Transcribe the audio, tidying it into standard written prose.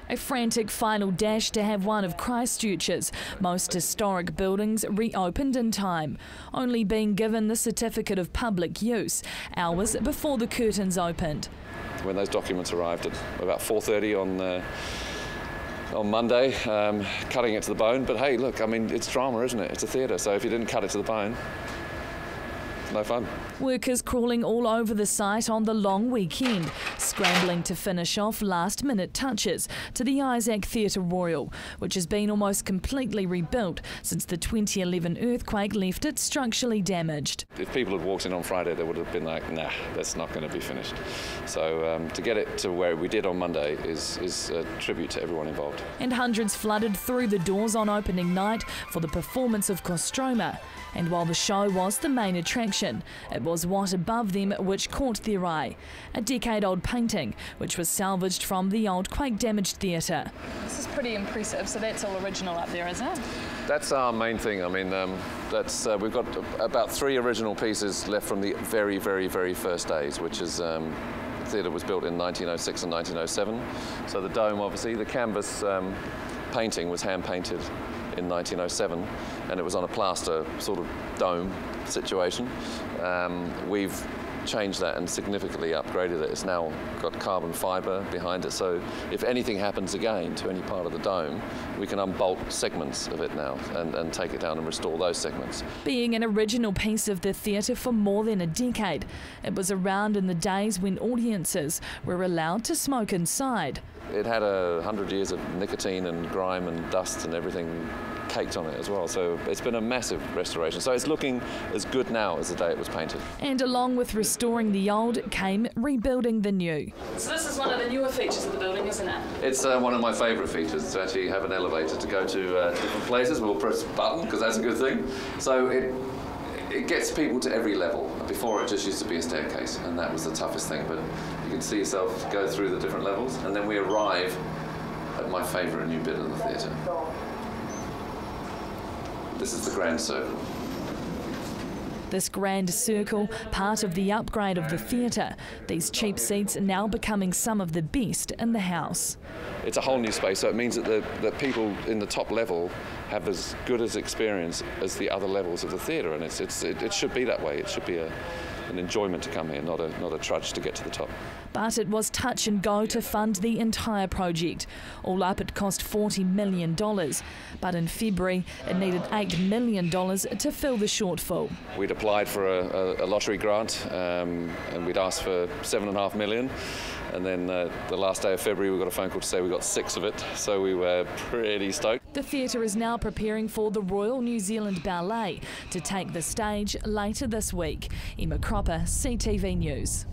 A frantic final dash to have one of Christchurch's most historic buildings reopened in time, only being given the certificate of public use hours before the curtains opened. When those documents arrived at about 4:30 on Monday, cutting it to the bone. But hey, look, I mean, it's drama, isn't it? It's a theatre, so if you didn't cut it to the bone, no fun. Workers crawling all over the site on the long weekend, scrambling to finish off last-minute touches to the Isaac Theatre Royal, which has been almost completely rebuilt since the 2011 earthquake left it structurally damaged. If people had walked in on Friday, they would have been like, nah, that's not going to be finished. So to get it to where we did on Monday is a tribute to everyone involved. And hundreds flooded through the doors on opening night for the performance of Kostroma. And while the show was the main attraction, it was what above them which caught their eye. A decade-old painting, which was salvaged from the old quake-damaged theatre. This is pretty impressive, so that's all original up there, isn't it? That's our main thing. I mean, we've got about 3 original pieces left from the very, very, very first days, which is the theatre was built in 1906 and 1907. So the dome, obviously, the canvas painting was hand-painted in 1907, and it was on a plaster sort of dome situation. We've changed that and significantly upgraded it. It's now got carbon fibre behind it, so if anything happens again to any part of the dome, we can unbolt segments of it now and take it down and restore those segments. Being an original piece of the theatre for more than a decade, it was around in the days when audiences were allowed to smoke inside. It had 100 years of nicotine and grime and dust and everything caked on it as well, so it's been a massive restoration. So it's looking as good now as the day it was painted. And along with restoring the old came rebuilding the new. So this is one of the newer features of the building, isn't it? It's one of my favourite features, to actually have an elevator to go to different places. We'll press a button because that's a good thing. So it gets people to every level. Before it just used to be a staircase, and that was the toughest thing, but you can see yourself go through the different levels, and then we arrive at my favourite new bit of the theatre. This is the Grand Circle. This Grand Circle, part of the upgrade of the theatre. These cheap seats are now becoming some of the best in the house. It's a whole new space, so it means that the people in the top level have as good as experience as the other levels of the theatre, and it should be that way. It should be an enjoyment to come here, not a trudge to get to the top. But it was touch and go to fund the entire project. All up it cost $40 million, but in February it needed $8 million to fill the shortfall. We'd applied for a lottery grant and we'd asked for $7.5 million, and then the last day of February we got a phone call to say we got 6 of it, so we were pretty stoked. The theatre is now preparing for the Royal New Zealand Ballet to take the stage later this week. Emma Cropper, CTV News.